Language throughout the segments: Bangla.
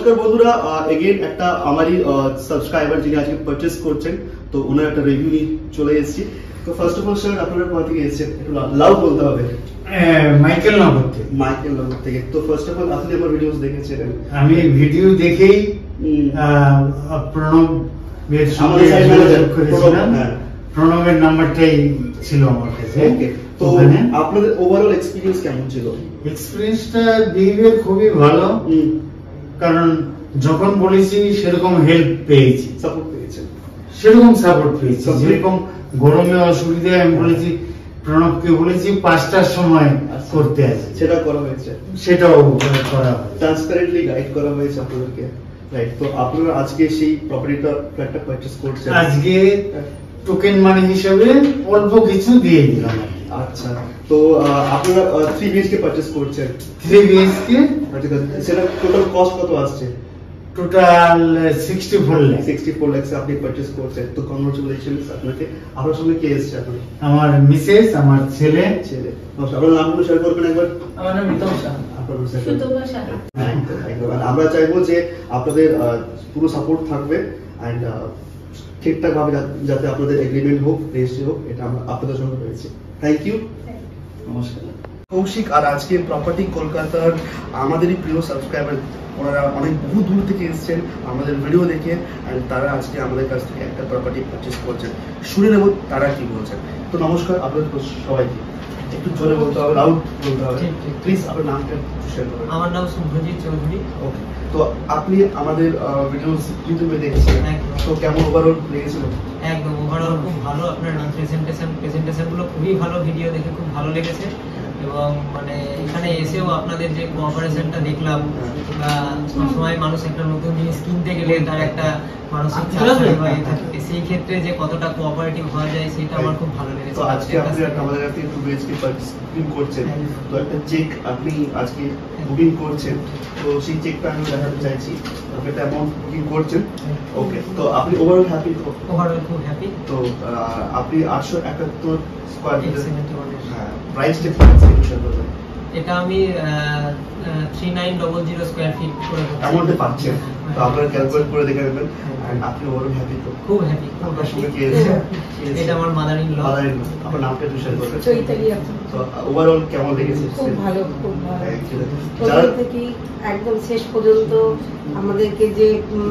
নমস্কার বন্ধুরা, এগেইন একটা আমারই সাবস্ক্রাইবার যিনি আজকে পারচেজ করছেন, তো ওনার একটা রিভিউ নিয়ে চলে এসেছি। তো ফার্স্ট অফ অল স্যার, আপনারা কোথা থেকে এসেছেন? একটু লাউড বলতে হবে। মাইকেল নগর থেকে। তো ফার্স্ট অফ অল আপনি আমার ভিডিওস দেখেছেন? আমি ভিডিও দেখেই প্রণবের সঙ্গে যোগাযোগ করেছিলাম। প্রণবের নাম্বারটাই ছিল আমার কাছে। ওকে, তো আপনাদের ওভারঅল এক্সপেরিয়েন্স কেমন ছিল? এক্সপেরিয়েন্সটা বিহেভিয়ার খুবই ভালো, কারণ যখন বলেছি সেরকম হেল্প পেয়েছি, সাপোর্ট পেয়েছেন, সেরকম সাপোর্ট পেয়েছি। যেরকম গরমে অসুবিধা আমি বলেছি, প্রণবকে বলেছি 5টার সময় করতে আছে, সেটা করা হয়েছে, সেটাও করা হয়। ট্রান্সপারেন্টলি গাইড করা হয়েছে আপনাদেরকে, রাইট? তো আপনারা আজকে সেই প্রপার্টিটা ফ্ল্যাটটা পারচেজ করছেন। আজকে টোকেন মানি হিসেবে অল্প কিছু দিয়ে দিলাম। আচ্ছা, তো আপনারা 3 BHK পারচেজ করছেন? 3 BHK। আচ্ছা, সেটা টোটাল কস্ট কত আসছে? টোটাল 64 লাখ। 64 লাখ আপনি পারচেজ করছেন। তো কংগ্রাচুলেশনস আপনাকে। আপনার সঙ্গে কে এসেছে? আমার মিসেস, আমার ছেলে। আপনার নামগুলো শেয়ার করবেন একবার। আমার নাম মিতম শাহ। আমরা চাইবো যে আপনাদের পুরো সাপোর্ট থাকবে এন্ড ঠিকঠাক ভাবে যাতে আপনাদের এগ্রিমেন্ট হোক, রেজিস্ট্রি হোক, এটা আমরা আপনাদের সঙ্গে রয়েছে। থ্যাংক ইউ, নমস্কার। কৌশিক আর আজকে প্রপার্টি কলকাতার আমাদেরই প্রিয় সাবস্ক্রাইবার, ওনারা অনেক বহু দূর থেকে এসেছেন আমাদের ভিডিও দেখে, আর তারা আজকে আমাদের কাছ থেকে একটা প্রপার্টি পারচেজ করছেন। শুনে নেব তারা কি বলছেন। তো নমস্কার আপনাদের সবাইকে। একটু জোরে বলতে হবে, লাউড বলতে হবে প্লিজ। আপনার নামটা একটু শেয়ার করবেন। আমার নাম শুভজিৎ চৌধুরী। ওকে, তো আপনি আমাদের ভিডিওস ইউটিউবে দেখছেন, তো কেমন ওভারঅল লেগেছিল? একদম ওভারঅল খুব ভালো। আপনার প্রেজেন্টেশন গুলো খুবই ভালো, ভিডিও দেখে খুব ভালো লেগেছে। এবং মানে এখানে এসেও আপনাদের যে কোঅপারেশনটা দেখলাম, বা সবসময় মানুষ একটা নতুন জিনিস কিনতে গেলে তার একটা মানসিক চাপ থাকে, সেই ক্ষেত্রে যে কতটা কোঅপারেটিভ হওয়া যায় সেটা আমার খুব ভালো লেগেছে। তো আজকে আপনি আমাদের কাছে 2 BHK বুকিং করছেন, তো একটা চেক আপনি আজকে বুকিং করছেন, তো সেই চেকটা আমি দেখাতে চাইছি। আপনি একটা অ্যামাউন্ট বুকিং করছেন, ওকে? তো আপনি ওভারঅল হ্যাপি? তো ওভারঅল খুব হ্যাপি। তো আপনি 871 স্কয়ার ফিট প্রাইস টেক এটা আমি 3900 স্কয়ার ফিট করে অ্যামাউন্টে পাচ্ছেন। তো আপনারা ক্যালকুলেট করে দেখে নেবেন। এন্ড আপনি ওভারঅল হ্যাপি? তো খুব হ্যাপি। আপনার সঙ্গে কে এসেছে? এটা আমার মাদার ইন ল। আপনার নামটা একটু শেয়ার করবেন। চৈতালি। তো ওভারঅল কেমন লেগেছে? খুব ভালো, খুব ভালো। যারা থেকে একদম শেষ পর্যন্ত আমাদেরকে যে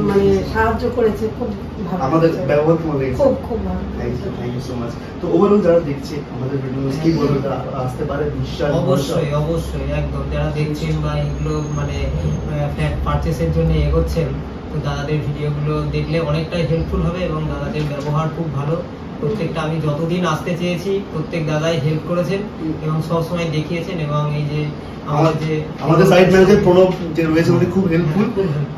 মানে সাহায্য করেছে, খুব ভালো। আমাদের ব্যবহার কেমন লেগেছে? খুব খুব ভালো। Thank you so much. তো ওভারঅল যারা দেখছে আমাদের ভিডিওস, কি বলবেন? তারা আসতে পারে? বিশ্বাস? অবশ্যই অবশ্যই, একদম। যারা দেখছেন বা এগুলো মানে ফ্ল্যাট পারচেসের জন্য এগোচ্ছেন, তো দাদাদের ভিডিওগুলো দেখলে অনেকটাই হেল্পফুল হবে। এবং দাদাদের ব্যবহার খুব ভালো। প্রত্যেকটা আমি যতদিন আসতে চেয়েছি প্রত্যেক দাদাই হেল্প করেছেন এবং সবসময় দেখিয়েছেন। এবং এই যে আমাদের সাইট ম্যানেজার প্রণব যে রয়েছে, উনি খুব হেল্পফুল।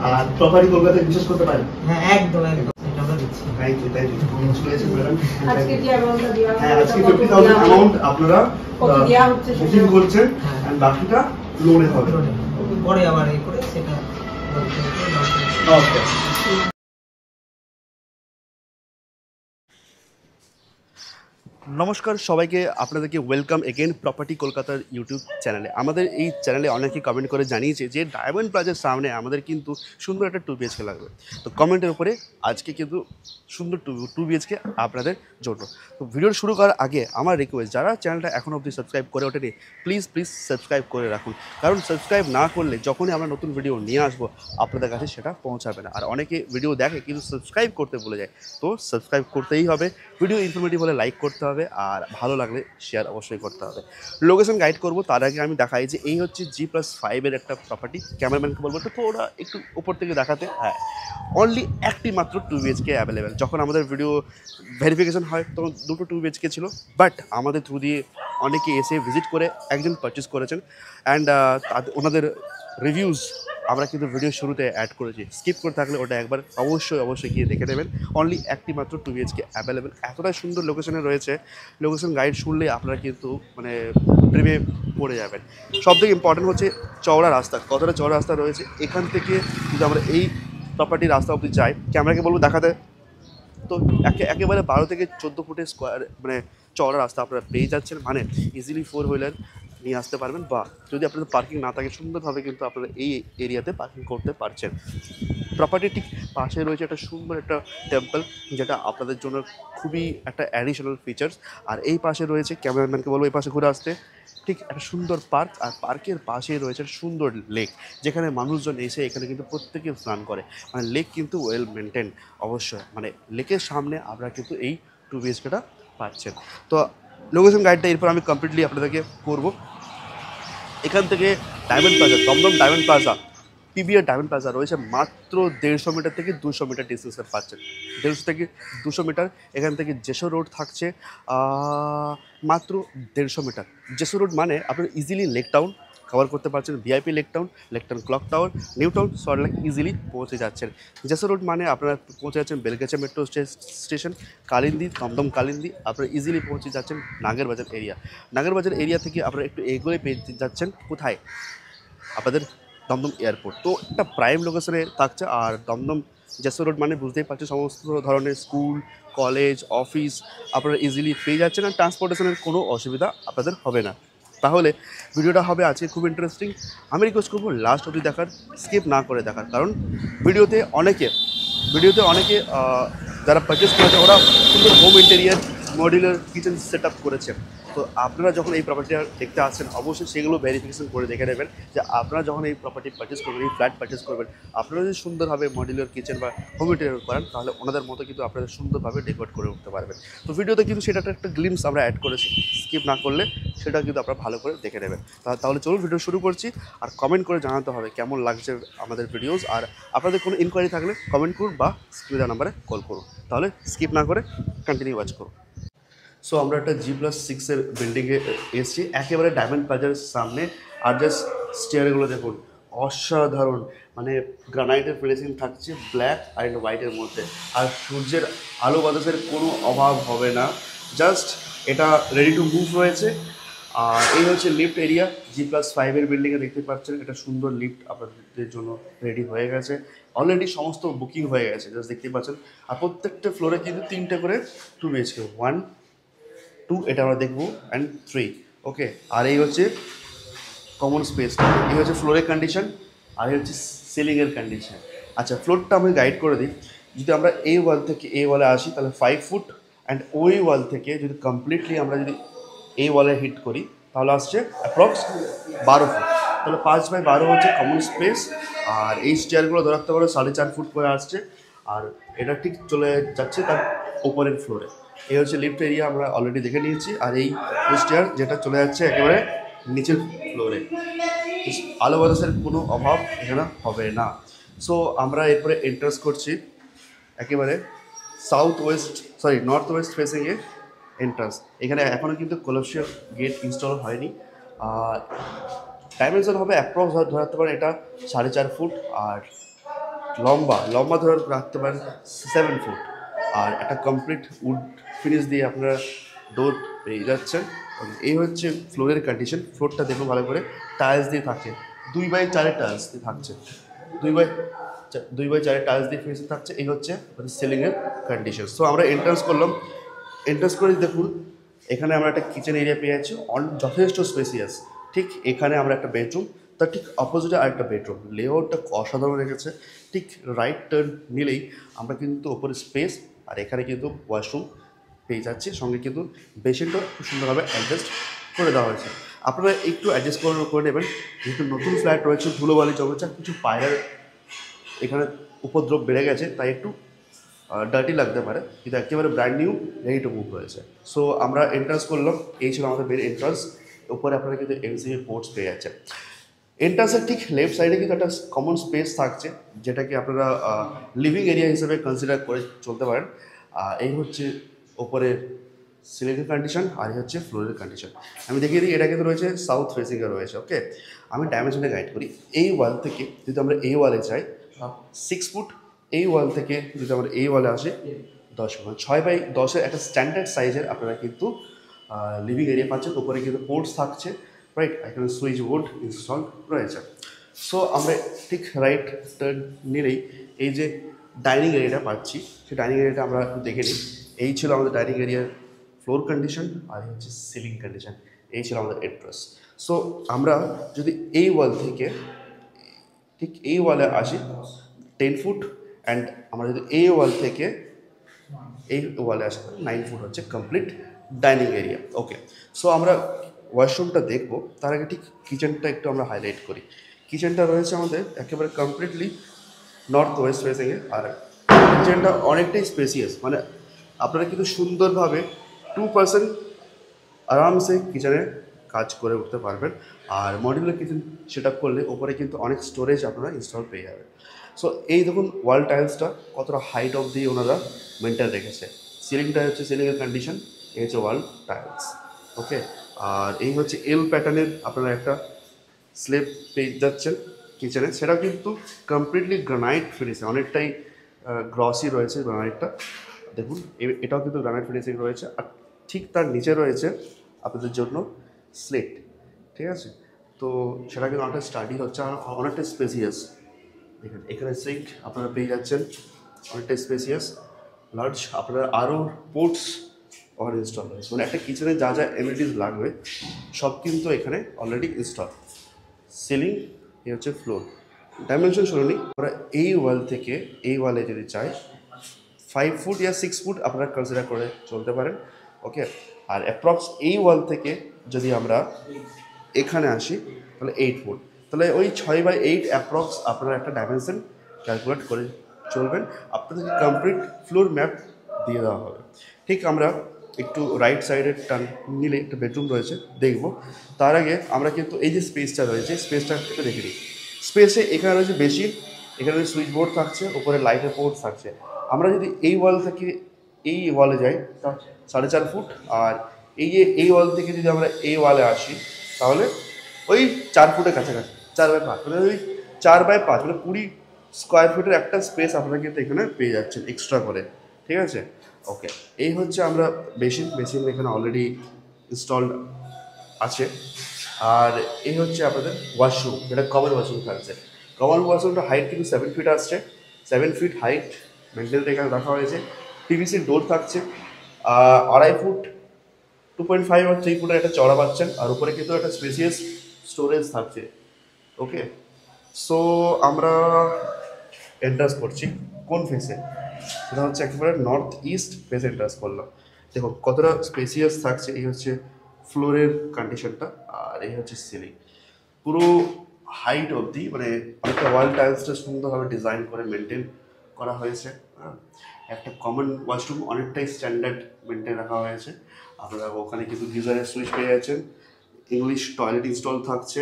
আর প্রপার্টি কলকাতায় বিশ্বাস করতে পারেন? হ্যাঁ, একদম একদম, এটা আমরা দিচ্ছি। Thank you, thank you. Congratulation madam. আজকে যে অ্যামাউন্টটা দেওয়া হ্যাঁ, আজকে 50,000 অ্যামাউন্ট আপনারা দেওয়া হচ্ছে, বুকিং করছেন, এন্ড বাকিটা লোনে হবে। পরে আবার এই করে সেটা ওকে। নমস্কার সবাইকে, আপনাদেরকে ওয়েলকাম এগেন প্রপার্টি কলকাতার ইউটিউব চ্যানেলে। আমাদের এই চ্যানেলে অনেকেই কমেন্ট করে জানিয়েছে যে ডায়মন্ড প্লাজার সামনে আমাদের কিন্তু সুন্দর একটা 2 BHK লাগবে। তো কমেন্টের উপরে আজকে কিন্তু সুন্দর 2 BHK আপনাদের জন্য। তো ভিডিও শুরু করার আগে আমার রিকোয়েস্ট, যারা চ্যানেলটা এখনও অবধি সাবস্ক্রাইব করে ওঠেনি, প্লিজ সাবস্ক্রাইব করে রাখুন। কারণ সাবস্ক্রাইব না করলে যখনই আমরা নতুন ভিডিও নিয়ে আসবো আপনাদের কাছে সেটা পৌঁছাবে না। আর অনেকে ভিডিও দেখে কিন্তু সাবস্ক্রাইব করতে ভুলে যায়। তো সাবস্ক্রাইব করতেই হবে। ভিডিও ইনফরমেটিভ হলে লাইক করতে হবে, আর ভালো লাগলে শেয়ার অবশ্যই করতে হবে। লোকেশন গাইড করবো তার আগে আমি দেখাই যে এই হচ্ছে G+5 এর একটা প্রপার্টি। ক্যামেরাম্যানকে বলবো তো ওরা একটু উপর থেকে দেখাতে। হ্যাঁ, অনলি একটি মাত্র 2 BHK অ্যাভেলেবেল। যখন আমাদের ভিডিও ভেরিফিকেশন হয় তখন 2টো 2 BHK ছিল, বাট আমাদের থ্রু দিয়ে অনেকে এসে ভিজিট করে একজন পারচেস করেছেন। অ্যান্ড ওনাদের রিভিউজ আমরা কিন্তু ভিডিও শুরুতে অ্যাড করেছি। স্কিপ করে থাকলে ওটা একবার অবশ্যই গিয়ে দেখে নেবেন। অনলি একটি মাত্র 2 BHK অ্যাভেলেবেল। এতটাই সুন্দর লোকেশনে রয়েছে, লোকেশন গাইড শুনলে আপনারা কিন্তু মানে প্রেমে পড়ে যাবেন। সবথেকে ইম্পর্টেন্ট হচ্ছে চওড়া রাস্তা। কতটা চওড়া রাস্তা রয়েছে, এখান থেকে যদি আমরা এই প্রপার্টির রাস্তা অবধি যাই, ক্যামেরাকে বলবো দেখাতে, তো একেবারে 12 থেকে 14 ফুটের স্কোয়ার মানে চওড়া রাস্তা আপনারা পেয়ে যাচ্ছেন। মানে ইজিলি 4 হুইলার নিয়ে আসতে পারবেন, বা যদি আপনাদের পার্কিং না থাকে সুন্দরভাবে কিন্তু আপনারা এই এরিয়াতে পার্কিং করতে পারছেন। প্রপার্টির ঠিক পাশে রয়েছে একটা সুন্দর একটা টেম্পল, যেটা আপনাদের জন্য খুবই একটা অ্যাডিশনাল ফিচার্স। আর এই পাশে রয়েছে, ক্যামেরাম্যানকে বলবো এই পাশে ঘুরে আসতে, ঠিক একটা সুন্দর পার্ক, আর পার্কের পাশেই রয়েছে সুন্দর লেক, যেখানে মানুষজন এসে এখানে কিন্তু প্রত্যেকে স্নান করে। মানে লেক কিন্তু ওয়েল মেনটেন অবশ্যই, মানে লেকের সামনে আপনারা কিন্তু এই 2 BHKটা পাচ্ছেন। তো লোকেশন গাইডটা এরপর আমি কমপ্লিটলি আপনাদেরকে করবো। এখান থেকে diamond plaza, Dum Dum diamond plaza, PBR diamond plaza রয়েছে মাত্র 150 মিটার থেকে 200 মিটার ডিস্টেন্সে পাচ্ছেন। 150 থেকে 200 মিটার। এখান থেকে যেশো রোড থাকছে মাত্র 150 মিটার। যেশো রোড মানে আপনারা ইজিলি লেক টাউন কভার করতে পারছেন, VIP lake town clock tower, new town, Salt Lake easily পৌঁছে যাচ্ছেন। যেশো রোড মানে আপনারা পৌঁছে যাচ্ছেন বেলগাছা মেট্রো স্টেশন, কালিন্দী, দমদম কালিন্দী, আপনারা ইজিলি পৌঁছে যাচ্ছেন নাগেরবাজার এরিয়া। নাগেরবাজার এরিয়া থেকে আপনারা একটু এগোলে পেয়ে যাচ্ছেন কোথায়, আপনাদের দমদম এয়ারপোর্ট। তো একটা প্রাইম লোকেশনে থাকছে। আর দমদম যেশো রোড মানে বুঝতেই পারছেন সমস্ত ধরনের স্কুল, কলেজ, অফিস আপনারা ইজিলি পেয়ে যাচ্ছেন, আর ট্রান্সপোর্টেশনের কোনো অসুবিধা আপনাদের হবে না। তাহলে ভিডিওটা হবে আজকে খুব ইন্টারেস্টিং। আমি রিকোয়েস্ট করবো লাস্ট অবধি দেখার, স্কিপ না করে দেখার, কারণ ভিডিওতে অনেকে যারা পারচেস করেছে ওরা সুন্দর home interior modular kitchen set up করেছে। তো আপনারা যখন এই প্রপার্টিটা দেখতে আসছেন অবশ্যই সেগুলো ভেরিফিকেশন করে দেখে নেবেন যে আপনারা যখন এই প্রপার্টি পারচেস করবেন, এই ফ্ল্যাট পারচেস করবেন, আপনারা যদি সুন্দরভাবে মডিউলার কিচেন বা হোম ইন্টেরিয়ার করেন তাহলে ওনাদের মতো কিন্তু আপনারা সুন্দরভাবে ডেকোরেট করে উঠতে পারবেন। তো ভিডিওতে কিন্তু সেটা একটা গ্লিমস আমরা অ্যাড করেছি, স্কিপ না করলে সেটা কিন্তু আপনারা ভালো করে দেখে নেবেন। তাহলে চলুন ভিডিও শুরু করছি। আর কমেন্ট করে জানাতে হবে কেমন লাগছে আমাদের ভিডিওস। আর আপনাদের কোনো ইনকোয়ারি থাকলে কমেন্ট করুন বা স্ক্রিনে দেওয়া নাম্বারে কল করুন। তাহলে স্কিপ না করে কন্টিনিউ ওয়াচ করুন। সো আমরা একটা G+6 বিল্ডিংয়ে এসেছি, একেবারে ডায়মন্ড প্লাজার সামনে। আর জাস্ট স্টেয়ারগুলো দেখুন, অসাধারণ, মানে গ্রানাইটের ফিনিশিং থাকছে ব্ল্যাক অ্যান্ড হোয়াইটের মধ্যে। আর সূর্যের আলো বাতাসের কোনো অভাব হবে না, জাস্ট এটা রেডি টু মুভ রয়েছে। আর এই হচ্ছে লিফট এরিয়া, G+5 বিল্ডিংয়ে দেখতে পাচ্ছেন এটা সুন্দর লিফট আপনাদের জন্য রেডি হয়ে গেছে। অলরেডি সমস্ত বুকিং হয়ে গেছে, জাস্ট দেখতে পাচ্ছেন। আর প্রত্যেকটা ফ্লোরে কিন্তু 3টে করে 2 BHK, 1, 2 এটা আমরা দেখবো, অ্যান্ড 3। ওকে, আর এই হচ্ছে কমন স্পেস, এই হচ্ছে ফ্লোরের কন্ডিশন, আর এই হচ্ছে সিলিংয়ের কন্ডিশন। আচ্ছা, ফ্লোরটা আমি গাইড করে দিই। যদি আমরা এই ওয়াল থেকে এই ওয়ালে আসি তাহলে 5 ফুট, অ্যান্ড ওই ওয়াল থেকে যদি কমপ্লিটলি আমরা যদি এই ওয়ালে হিট করি তাহলে আসছে অ্যাপ্রক্স 12 ফুট। তাহলে 5/12 হচ্ছে কমন স্পেস। আর এই স্টেয়ারগুলো ধরে রাখতে পারো 4.5 ফুট করে আসছে। আর এটা ঠিক চলে যাচ্ছে তার উপরের ফ্লোরে। এই হচ্ছে লিফট এরিয়া, আমরা অলরেডি দেখে নিয়েছি। আর এই স্টেয়ার যেটা চলে যাচ্ছে একেবারে নিচের ফ্লোরে, আলো বাতাসের কোনো অভাব এখানে হবে না। সো আমরা এরপরে এন্ট্রান্স করছি একেবারে নর্থ ওয়েস্ট ফেসিংয়ে এন্ট্রান্স। এখানে এখনও কিন্তু কলাপসিয়াল গেট ইনস্টল হয়নি। ডাইমেনশন হবে অ্যাপ্রক্স ধরে রাখতে পারেন এটা 4.5 ফুট, আর লম্বা ধরে রাখতে পারেন 7 ফুট। আর একটা কমপ্লিট উড ফিনিশ দিয়ে আপনারা ডোর পেয়ে যাচ্ছেন। এই হচ্ছে ফ্লোরের কন্ডিশন। ফ্লোরটা দেখুন ভালো করে, টাইলস দিয়ে থাকছে, 2/4 টাইলস দিয়ে থাকছে, 2/4 টাইলস দিয়ে ফিনিশ থাকছে। এই হচ্ছে সিলিংয়ের কন্ডিশন। সো আমরা এন্ট্রান্স করলাম, এন্ট্রান্স করে দেখুন এখানে আমরা একটা কিচেন এরিয়া পেয়ে যাচ্ছি, যথেষ্ট স্পেসিয়াস। ঠিক এখানে আমরা একটা বেডরুম, তার ঠিক অপোজিটে আরেকটা বেডরুম। লেআউটটা অসাধারণ রেখেছে। ঠিক রাইট টার্ন নিলেই আমরা কিন্তু ওপরে স্পেস, আর এখানে কিন্তু ওয়াশরুম পেয়ে যাচ্ছি, সঙ্গে কিন্তু বেসিনটা খুব সুন্দরভাবে অ্যাডজাস্ট করে দেওয়া হয়েছে। আপনারা একটু অ্যাডজাস্ট করে নেবেন, যেহেতু নতুন ফ্ল্যাট রয়েছে, ধুলোবালি জমেছে, কিছু পায়রার এখানে উপদ্রব বেড়ে গেছে, তাই একটু ডার্টি লাগতে পারে, কিন্তু একেবারে brand new ready to move রয়েছে। সো আমরা এন্ট্রান্স করলাম, এই ছিল আমাদের মেন এন্ট্রান্স। উপরে আপনারা কিন্তু MCB পোর্টস পেয়ে যাচ্ছেন। এন্ট্রান্সের ঠিক লেফট সাইডে কিন্তু একটা কমন স্পেস থাকছে, যেটাকে আপনারা লিভিং এরিয়া হিসেবে কনসিডার করে চলতে পারেন। এই হচ্ছে ওপরের সিলিংয়ের কন্ডিশন, আর এই হচ্ছে ফ্লোরের কন্ডিশন। আমি দেখিয়ে দিই, এটা কিন্তু রয়েছে সাউথ ফেসিংয়ে রয়েছে। ওকে, আমি ডাইমেনশনে গাইড করি। এই ওয়াল থেকে যদি আমরা এই ওয়ালে যাই 6 ফুট, এই ওয়াল থেকে যদি আমরা এই ওয়ালে আসি 10 ফুট, 6/10 একটা স্ট্যান্ডার্ড সাইজের আপনারা কিন্তু লিভিং এরিয়া পাচ্ছেন। উপরে কিন্তু পোর্টস থাকছে, রাইট, এখানে সুইচ বোর্ড ইনস্টল রয়েছে। সো আমরা ঠিক রাইট টার্ন নিলেই এই যে ডাইনিং এরিয়াটা পাচ্ছি, সেই ডাইনিং এরিয়াটা আমরা একটু দেখে নিই। এই ছিল আমাদের ডাইনিং এরিয়ার ফ্লোর কন্ডিশন, আর এই হচ্ছে সিলিং কন্ডিশন। এই ছিল আমাদের এন্ট্রান্স। সো আমরা যদি এই ওয়াল থেকে ঠিক এই ওয়ালে আসি 10 ফুট, অ্যান্ড আমরা যদি এই ওয়াল থেকে এই ওয়ালে আসি 9 ফুট হচ্ছে কমপ্লিট ডাইনিং এরিয়া। ওকে, সো আমরা ওয়াশরুমটা দেখবো, তার আগে ঠিক কিচেনটা একটু আমরা হাইলাইট করি। কিচেনটা রয়েছে আমাদের একেবারে কমপ্লিটলি নর্থ ওয়েস্ট ফেসিংয়ে, আর কিচেনটা অনেকটাই স্পেসিয়াস, মানে আপনারা কিন্তু সুন্দরভাবে 2% আরামসে কিচেনে কাজ করে উঠতে পারবেন। আর মডিউলার কিচেন সেট আপ করলে ওপরে কিন্তু অনেক স্টোরেজ আপনারা ইনস্টল পেয়ে যাবেন। সো এই দেখুন ওয়াল টাইলসটা কতটা হাইট অফ দিয়ে ওনারা মেনটেন রেখেছে। সিলিংটা হচ্ছে সিলিংয়ের কন্ডিশন, এই হচ্ছে ওয়াল টাইলস। ওকে, আর এই হচ্ছে এল প্যাটার্নের আপনারা একটা স্লেব পেয়ে যাচ্ছেন কিচেনে, সেটা কিন্তু কমপ্লিটলি গ্রানাইট ফিনিশে, অনেকটাই গ্লসি রয়েছে গ্রানাইটটা। দেখুন এটাও কিন্তু গ্রানাইট ফিনিশিং রয়েছে, আর ঠিক তার নিচে রয়েছে আপনাদের জন্য স্লেট। ঠিক আছে, তো সেটা কিন্তু অনেকটা স্টাডি হচ্ছে আর অনেকটা স্পেসিয়াস। দেখুন এখানে সিঙ্ক আপনারা পেয়ে যাচ্ছেন, অনেকটা স্পেসিয়াস লার্জ। আপনারা আরও পোর্টস ওখানে ইনস্টল রয়েছে, মানে একটা কিচেনে যা যা এমিনিটিস লাগবে সব কিন্তু এখানে অলরেডি ইনস্টল। সিলিং, এই হচ্ছে ফ্লোর ডাইমেনশন শুনুনি। আমরা এই ওয়াল থেকে এই ওয়ালে যদি চাই 5 ফুট ইয়া 6 ফুট আপনারা কনসিডার করে চলতে পারেন। ওকে, আর অ্যাপ্রক্স এই ওয়াল থেকে যদি আমরা এখানে আসি তাহলে 8 ফুট, তাহলে ওই 6/8 অ্যাপ্রক্স আপনারা একটা ডাইমেনশন ক্যালকুলেট করে চলবেন। আপনাদেরকে কমপ্লিট ফ্লোর ম্যাপ দিয়ে দেওয়া হবে। ঠিক আমরা একটু রাইট সাইডের টান নিলে একটা বেডরুম রয়েছে দেখব, তার আগে আমরা কিন্তু এই যে স্পেসটা রয়েছে স্পেসটা একটু দেখে নিই। স্পেসে এখানে রয়েছে বেসিন, এখানে সুইচ বোর্ড থাকছে, ওপরে লাইটের পোর্ট থাকছে। আমরা যদি এই ওয়াল থেকে এই ওয়ালে যাই তা 4.5 ফুট, আর এই ওয়াল থেকে যদি আমরা এই ওয়ালে আসি তাহলে ওই 4 ফুটের কাছাকাছি, 4/5, মানে ওই 4/5 মানে 20 স্কোয়ার ফিটের একটা স্পেস আপনারা কিন্তু এখানে পেয়ে যাচ্ছেন এক্সট্রা করে। ঠিক আছে, ওকে, এই হচ্ছে আমরা বেসিন এখানে অলরেডি ইনস্টলড আছে। আর এই হচ্ছে আপনাদের ওয়াশরুম, যেটা কমন ওয়াশরুম থাকছে। কমন ওয়াশরুমটা হাইট কিন্তু 7 ফিট আসছে, 7 ফিট হাইট মেনটেন এখানে রাখা হয়েছে। পিভিসির ডোর থাকছে, 2.5 ফুট 2.5 আর 3 ফুটের একটা চড়া পাচ্ছেন, আর উপরে কিন্তু একটা স্পেসিয়াস স্টোরেজ থাকছে। ওকে, সো আমরা এন্ট্রান্স করছি কোন ফেসে, সেটা হচ্ছে একেবারে নর্থ ইস্ট ফেসে এন্ট্রান্স করলাম। দেখো কতটা স্পেসিয়াস থাকছে। এই হচ্ছে ফ্লোরের কন্ডিশনটা, আর এই হচ্ছে সিলিং পুরো হাইট অবধি, মানে অনেকটা ওয়াল টাইলসটা সুন্দরভাবে ডিজাইন করে মেনটেন করা হয়েছে। একটা কমন ওয়াশরুম অনেকটাই স্ট্যান্ডার্ড মেনটেন রাখা হয়েছে। আপনারা ওখানে কিন্তু গিজারের সুইচ পেয়ে যাচ্ছেন, ইংলিশ টয়লেট ইনস্টল থাকছে।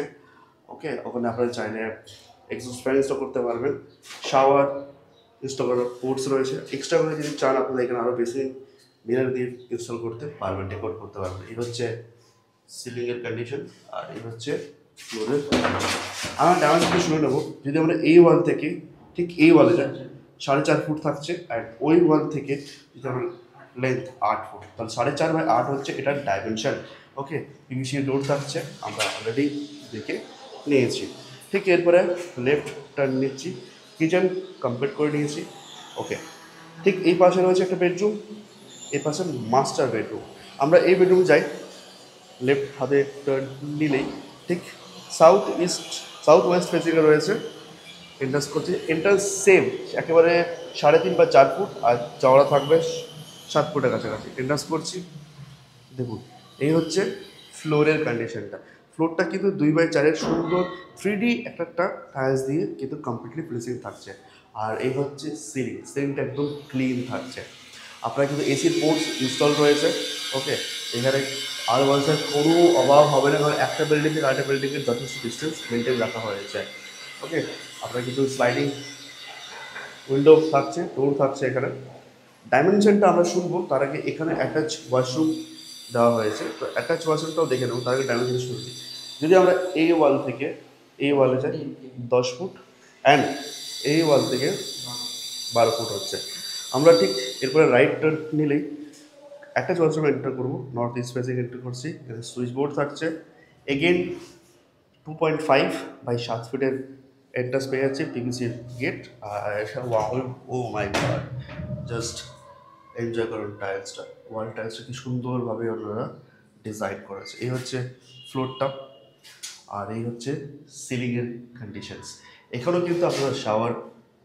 ওকে, ওখানে আপনারা চাইলে এক্সস্ট ফ্যান ইনস্টল করতে পারবেন, শাওয়ার ইনস্টল করার পোর্টস রয়েছে। এক্সট্রা করে যদি চান আপনারা এখানে আরও বেশি মিনার দিয়ে ইনস্টল করতে পারবেন, ডেকোর করতে পারবেন। এই হচ্ছে সিলিংয়ের কন্ডিশন, আর এই হচ্ছে ফ্লোরের। আমার ডাইমেনশনটা শুনে নেবো। যদি আমরা এই ওয়াল থেকে ঠিক এই ওয়ালে যাই 4.5 ফুট থাকছে, আর ওই ওয়াল থেকে যদি আমরা লেন্থ 8 ফুট, তাহলে 4.5/8 হচ্ছে এটার ডাইমেনশন। ওকে, পিভিসি ডোর থাকছে, আমরা অলরেডি দেখে নিয়েছি। ঠিক এরপরে লেফট টার্ন নিচ্ছি, কিচেন কমপ্লিট করে নিয়েছি। ওকে, ঠিক এই পাশে রয়েছে একটা বেডরুম, এই পাশে মাস্টার বেডরুম। আমরা এই বেডরুম যাই, লেফট হাতে টার্ন নিলেই ঠিক সাউথ ওয়েস্ট ফেসিংয়ে রয়েছে। এন্ট্রান্স করছি, এন্ট্রান্স সেম একেবারে 3.5 বা 4 ফুট, আর চওড়া থাকবে 7 ফুটের কাছাকাছি। এন্ট্রান্স করছি, দেখুন এই হচ্ছে ফ্লোরের কন্ডিশনটা। ফ্লোরটা কিন্তু 2/4 সুন্দর 3D একটা টাইলস দিয়ে কিন্তু কমপ্লিটলি ফিনিশিং থাকছে। আর এই হচ্ছে সিলিংটা একদম ক্লিন থাকছে। আপনার কিন্তু এসির পোর্টস ইনস্টল রয়েছে। ওকে, এখানে আর ওয়ালসের কোনো অভাব হবে না, কারণ একটা বিল্ডিং থেকে আরেকটা বিল্ডিংয়ের যথেষ্ট ডিস্টেন্স মেনটেন রাখা হয়েছে। ওকে, আপনার কিন্তু স্লাইডিং উইন্ডো থাকছে, ডোর থাকছে। এখানে ডাইমেনশনটা আমরা শুনবো, তার আগে এখানে অ্যাটাচ ওয়াশরুম দেওয়া হয়েছে, তো অ্যাটাচ ওয়াশরুমটাও দেখে নেবো, তার আগে ডাইমেনশন শুনছি। যদি আমরা এই ওয়াল থেকে এই ওয়ালে যাই 10 ফুট, অ্যান্ড এই ওয়াল থেকে 12 ফুট হচ্ছে। আমরা ঠিক এরপরে রাইট টার্ন নিলেই অ্যাটাচ ওয়াশরুম এন্টার করবো, নর্থ ইস্ট ফেসিং এন্টার করছি। সুইচ বোর্ড থাকছে, এগেন 2.5/7 ফিটের এন্ট্রান্স পেয়ে যাচ্ছে, পিভিসির গেট। আর ও মাই গড, জাস্ট এনজয় করুন টাইলসটা, ওয়াল টাইলসটা কি সুন্দরভাবে ওনারা ডিজাইন করেছে। এই হচ্ছে ফ্লোরটা, আর এই হচ্ছে সিলিংয়ের কন্ডিশনস। এখানেও কিন্তু আপনারা শাওয়ার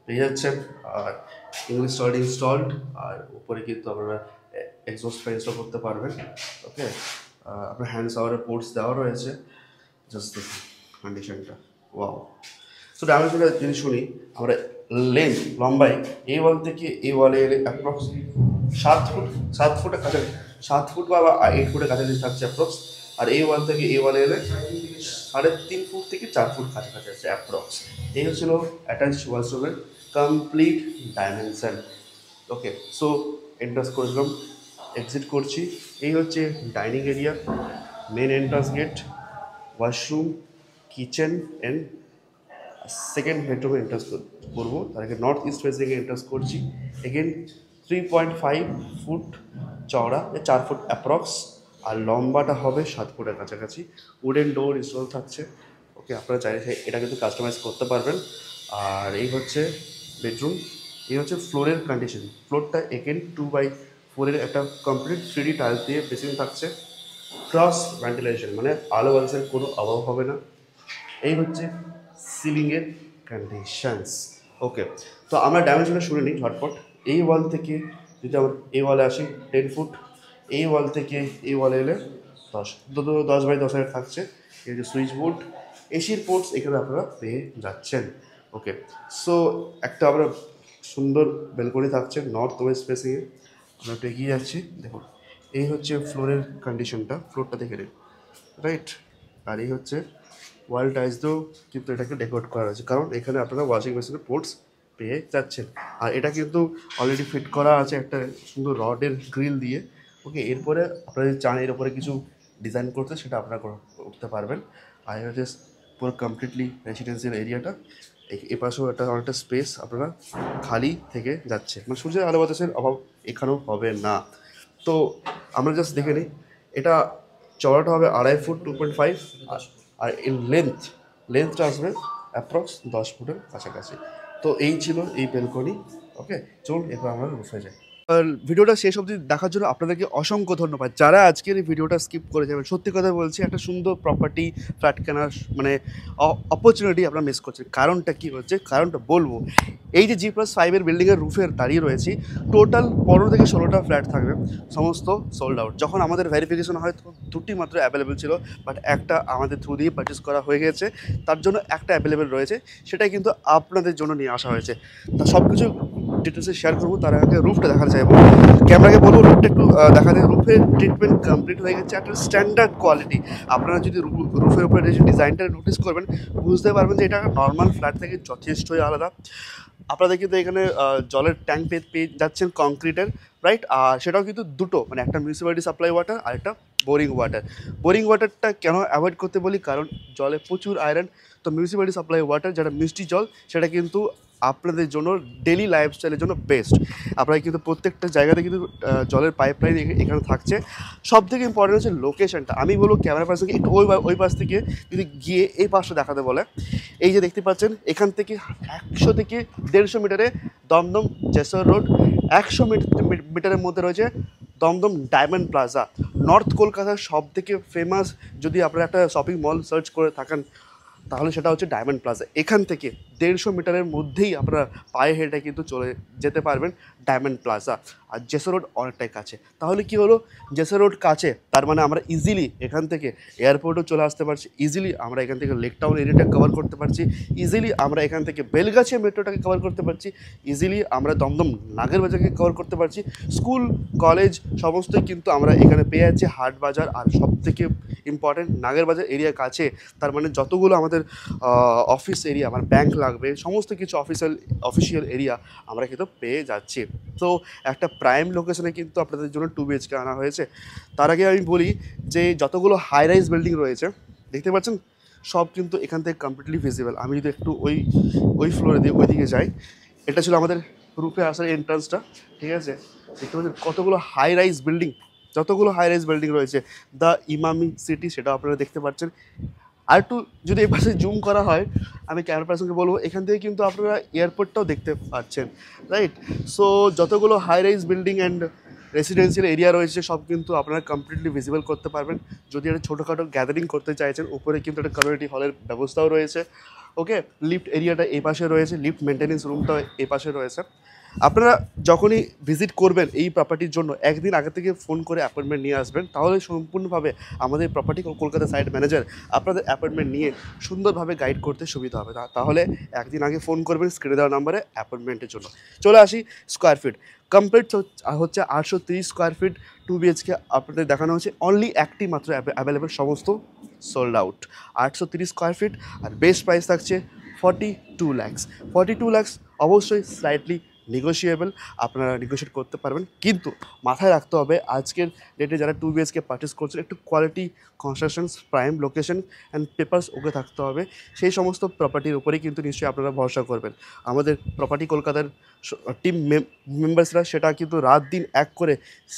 পেয়ে যাচ্ছেন, আর ইনস্টলড, আর উপরে কিন্তু আপনারা এক্সস্ট ফ্যান ইনস্টল করতে পারবেন। ওকে, আপনার হ্যান্ড শাওয়ারের পোর্টস দেওয়া রয়েছে। জাস্ট দেখুন কন্ডিশনটা, ওয়াও। সো ডাইমেনশনটা যদি শুনি আমরা, লেন্থ লম্বাই এই ওয়াল থেকে এই ওয়ালে এলে অ্যাপ্রক্স 7 ফুটের কাছাকাছি, 7 ফুট বা 8 ফুটের কাছাকাছি থাকছে অ্যাপ্রক্স। আর এই ওয়াল থেকে এই ওয়ালে এলে 3.5 ফুট থেকে 4 ফুট কাছাকাছি আছে অ্যাপ্রক্স। এই হচ্ছিল অ্যাটাচ ওয়াশরুমের complete dimension. Okay, so entrance করেছিলাম, এক্সিট করছি। এই হচ্ছে dining area, main entrance gate, washroom, kitchen and second বেডরুমে এন্ট্রান্স করবো। তার আগে নর্থ ইস্ট ফেসিংয়ে এন্ট্রান্স করছি। এগেন 3.5 ফুট চওড়া, 4 ফুট অ্যাপ্রক্স, আর লম্বাটা হবে 7 ফুটের কাছাকাছি। উডেন ডোর ইনস্টল থাকছে। ওকে, আপনারা চাইলে এটা কিন্তু কাস্টমাইজ করতে পারবেন। আর এই হচ্ছে বেডরুম। এই হচ্ছে ফ্লোরের কন্ডিশন। ফ্লোরটা এগেন 2/4 একটা কমপ্লিট 3D টাইলস দিয়ে বেসিং থাকছে। ক্রস ভেন্টিলেশন, মানে আলো বাতাসের কোনো অভাব হবে না। এই হচ্ছে সিলিংয়ের কন্ডিশনস। ওকে, তো আমরা ডাইমেনশনটা শুনে নিই ঝটপট। এই ওয়াল থেকে যদি আমরা এই ওয়ালে আসি 10 ফুট, এই ওয়াল থেকে এই ওয়ালে এলে 10x10 থাকছে। এই যে সুইচ বোর্ড, এসির পোর্টস এখানে আপনারা পেয়ে যাচ্ছেন। ওকে, সো একটা আমরা সুন্দর বেলকনি থাকছে নর্থ ওয়েস্ট ফেসিংয়ে। আমরা একটু এগিয়ে যাচ্ছি, দেখুন এই হচ্ছে ফ্লোরের কন্ডিশনটা, ফ্লোরটা দেখে নিন, রাইট। আর এই হচ্ছে ওয়াল টাইলস দিয়েও কিন্তু এটাকে ডেকোরেট করা হয়েছে, কারণ এখানে আপনারা ওয়াশিং মেশিনের পোর্টস পেয়ে যাচ্ছেন। আর এটা কিন্তু অলরেডি ফিট করা আছে একটা সুন্দর রডের গ্রিল দিয়ে। ওকে, এরপরে আপনারা যদি চান এর উপরে কিছু ডিজাইন করতে, সেটা আপনারা করতে পারবেন। আর এটা হচ্ছে পুরো কমপ্লিটলি রেসিডেন্সিয়াল এরিয়াটা। এ পাশেও একটা অনেকটা স্পেস আপনারা খালি থেকে যাচ্ছে, মানে সূর্যের আলো বাতাসের অভাব এখানেও হবে না। তো আমরা জাস্ট দেখে নিই, এটা চওড়াটা হবে 2.5 ফুট 2.5, আর এর লেন্থটা আসবে অ্যাপ্রক্স 10 ফুটের কাছাকাছি। তো এই ছিল এই বেলকনি। ওকে, চলুন এরপর আমরা রুফে যাই। আর ভিডিওটা শেষ অবধি দেখার জন্য আপনাদেরকে অসংখ্য ধন্যবাদ। যারা আজকের এই ভিডিওটা স্কিপ করে যাবেন, সত্যি কথা বলছি, একটা সুন্দর প্রপার্টি ফ্ল্যাট কেনার মানে অপরচুনিটি আপনারা মিস করছেন। কারণটা কী হচ্ছে, কারণটা বলবো। এই যে G+5 বিল্ডিংয়ের রুফের দাঁড়িয়ে রয়েছি, টোটাল 15 থেকে 16টা ফ্ল্যাট থাকবে, সমস্ত সোল্ড আউট। যখন আমাদের ভেরিফিকেশন হয় তখন 2টি মাত্র অ্যাভেলেবেল ছিল, বাট একটা আমাদের থ্রু দিয়ে পারচেস করা হয়ে গেছে, তার জন্য একটা অ্যাভেলেবেল রয়েছে, সেটাই কিন্তু আপনাদের জন্য নিয়ে আসা হয়েছে। তা সব কিছু ডিটেলসে শেয়ার করবো। তার আগে রুফটা দেখাতে চাইবো, ক্যামেরাকে বলবো রুফটা একটু দেখাতে। রুফের ট্রিটমেন্ট কমপ্লিট হয়ে গেছে, একটা স্ট্যান্ডার্ড কোয়ালিটি। আপনারা যদি রুফের উপরে যে ডিজাইনটা নোটিস করবেন, বুঝতে পারবেন যে এটা নর্মাল ফ্ল্যাট থেকে যথেষ্টই আলাদা। আপনাদের কিন্তু এখানে জলের ট্যাঙ্ক পেয়ে যাচ্ছেন কংক্রিটের, রাইট। আর সেটাও কিন্তু দুটো, মানে একটা মিউনিসিপ্যালিটি সাপ্লাই ওয়াটার আর একটা বোরিং ওয়াটার। বোরিং ওয়াটারটা কেন অ্যাভয়েড করতে বলি, কারণ জলে প্রচুর আয়রন। তো মিউনিসিপ্যালিটি সাপ্লাই ওয়াটার, যেটা মিষ্টি জল, সেটা কিন্তু আপনাদের জন্য ডেলি লাইফস্টাইলের জন্য বেস্ট। আপনারা কিন্তু প্রত্যেকটা জায়গাতে কিন্তু জলের পাইপলাইন এখানে থাকছে। সব থেকে ইম্পর্টেন্ট হচ্ছে লোকেশনটা। আমি বলবো ক্যামেরা পার্সনকে একটু ওই পাশ থেকে যদি গিয়ে এই পাশটা দেখাতে বলে, এই যে দেখতে পাচ্ছেন, এখান থেকে 100 থেকে 150 মিটারে দমদম জেসর রোড, 100 মিটারের মধ্যে রয়েছে দমদম ডায়মন্ড প্লাজা। নর্থ কলকাতার সব থেকে ফেমাস যদি আপনারা একটা শপিং মল সার্চ করে থাকেন, তাহলে সেটা হচ্ছে ডায়মন্ড প্লাজা। এখান থেকে 150 মিটারের মধ্যেই আপনারা পায়ে হেঁটে কিন্তু চলে যেতে পারবেন ডায়মন্ড প্লাজা। আর জেসর রোড অনেকটাই কাছে। তাহলে কি হলো, জেসর রোড কাছে, তার মানে আমরা ইজিলি এখান থেকে এয়ারপোর্টও চলে আসতে পারছি, ইজিলি আমরা এখান থেকে লেক টাউন এরিয়াটা কভার করতে পারছি, ইজিলি আমরা এখান থেকে বেলগাছিয়া মেট্রোটাকে কভার করতে পারছি, ইজিলি আমরা দমদম নাগেরবাজারকে কভার করতে পারছি। স্কুল কলেজ সমস্তই কিন্তু আমরা এখানে পেয়ে যাচ্ছি, হাট বাজার। আর সবথেকে ইম্পর্টেন্ট, নাগেরবাজার এরিয়া কাছে, তার মানে যতগুলো আমাদের অফিস এরিয়া, আমার ব্যাংক লাগবে, সমস্ত কিছু অফিসিয়াল এরিয়া আমরা কিন্তু পেয়ে যাচ্ছি। তো একটা প্রাইম লোকেশনে কিন্তু আপনাদের জন্য 2 BHK আনা হয়েছে। তার আগে আমি বলি যে যতগুলো হাই রাইজ বিল্ডিং রয়েছে দেখতে পাচ্ছেন, সব কিন্তু এখান থেকে কমপ্লিটলি ভিজিবল। আমি যদি একটু ওই ফ্লোরে দিয়ে ওইদিকে যাই, এটা ছিল আমাদের রুফে আসার এন্ট্রান্সটা, ঠিক আছে। দেখতে পাচ্ছেন কতগুলো হাই রাইজ বিল্ডিং, যতগুলো হাই রাইজ বিল্ডিং রয়েছে, দ্য ইমামি সিটি, সেটা আপনারা দেখতে পাচ্ছেন। আর একটু যদি এই পাশে জুম করা হয়, আমি ক্যামেরা পার্সনকে বলবো, এখান থেকে কিন্তু আপনারা এয়ারপোর্টটাও দেখতে পাচ্ছেন, রাইট। সো যতগুলো high rise building and residential area রয়েছে, সব কিন্তু আপনারা কমপ্লিটলি ভিজিবল করতে পারবেন। যদি একটা ছোটোখাটো গ্যাদারিং করতে চাইছেন, উপরে কিন্তু একটা কমিউনিটি হলের ব্যবস্থাও রয়েছে। ওকে, লিফট এরিয়াটা এই পাশে রয়েছে, লিফট মেনটেন্যান্স রুমটাও এই পাশে রয়েছে। আপনারা যখনই ভিজিট করবেন এই প্রপার্টির জন্য একদিন আগে থেকে ফোন করে অ্যাপয়েন্টমেন্ট নিয়ে আসবেন, তাহলে সম্পূর্ণভাবে আমাদের প্রপার্টি কলকাতা সাইট ম্যানেজার আপনাদের অ্যাপয়েন্টমেন্ট নিয়ে সুন্দরভাবে গাইড করতে সুবিধা হবে। তাহলে একদিন আগে ফোন করবেন স্ক্রিনে দেওয়া নাম্বারে অ্যাপয়েন্টমেন্টের জন্য। চলে আসি স্কোয়ার ফিট। কমপ্লিট হচ্ছে 830 স্কোয়ার ফিট 2 BHK আপনাদের দেখানো হচ্ছে। অনলি একটি মাত্র অ্যাভেলেবেল, সমস্ত সোল্ড আউট। 830 স্কোয়ার ফিট, আর বেস্ট প্রাইস থাকছে 42 lakhs। 42 lakhs অবশ্যই স্লাইটলি নেগোশিয়েবল, আপনারা নেগোশিয়েট করতে পারবেন, কিন্তু মাথায় রাখতে হবে আজকের ডেটে যারা 2 BHK পারচেস করছেন একটু quality constructions, prime location and papers ওকে থাকতে হবে। সেই সমস্ত প্রপার্টির উপরেই কিন্তু নিশ্চয়ই আপনারা ভরসা করবেন। আমাদের প্রপার্টি কলকাতার টিম মেম্বার্সরা সেটা কিন্তু রাত দিন এক করে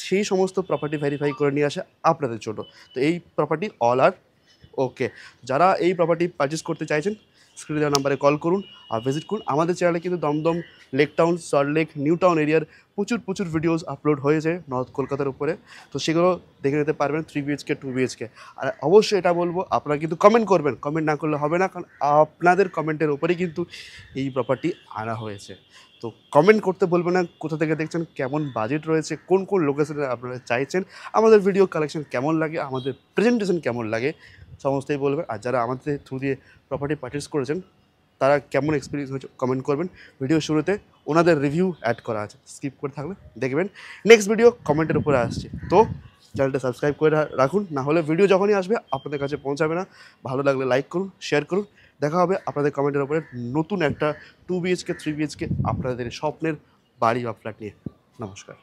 সেই সমস্ত প্রপার্টি ভেরিফাই করে নিয়ে আসে আপনাদের জন্য। তো এই প্রপার্টি অল আর ওকে। যারা এই প্রপার্টি পারচেস করতে চাইছেন স্ক্রিনে দেওয়া নাম্বারে কল করুন আর ভিজিট করুন। আমাদের চ্যানেলে কিন্তু Dum Dum, lake town, Salt Lake, new town এরিয়ার প্রচুর ভিডিওস আপলোড হয়েছে নর্থ কলকাতার উপরে, তো সেগুলো দেখে নিতে পারবেন 3 BHK 2 BHK। আর অবশ্যই এটা বলবো, আপনারা কিন্তু কমেন্ট করবেন, কমেন্ট না করলে হবে না, কারণ আপনাদের কমেন্টের উপরেই কিন্তু এই প্রপার্টি আনা হয়েছে। তো কমেন্ট করতে বলবেন না কোথা থেকে দেখছেন, কেমন বাজেট রয়েছে, কোন লোকেশনে আপনারা চাইছেন, আমাদের ভিডিও কালেকশন কেমন লাগে, আমাদের প্রেজেন্টেশন কেমন লাগে, সমস্তই বলবেন। আর যারা আমাদের থ্রু দিয়ে প্রপার্টি পারচেস করেছেন তারা কেমন এক্সপিরিয়েন্স হয়েছে কমেন্ট করবেন। ভিডিও শুরুতে ওনাদের রিভিউ অ্যাড করা আছে, স্কিপ করে থাকলে দেখবেন। নেক্সট ভিডিও কমেন্টের উপরে আসছে, তো চ্যানেলটা সাবস্ক্রাইব করে রাখুন, না হলে ভিডিও যখনই আসবে আপনাদের কাছে পৌঁছাবে না। ভালো লাগলে লাইক করুন, শেয়ার করুন। দেখা হবে আপনাদের কমেন্টের উপরে নতুন একটা 2 BHK 3 BHK আপনাদের স্বপ্নের বাড়ি বা ফ্ল্যাট নিয়ে। নমস্কার।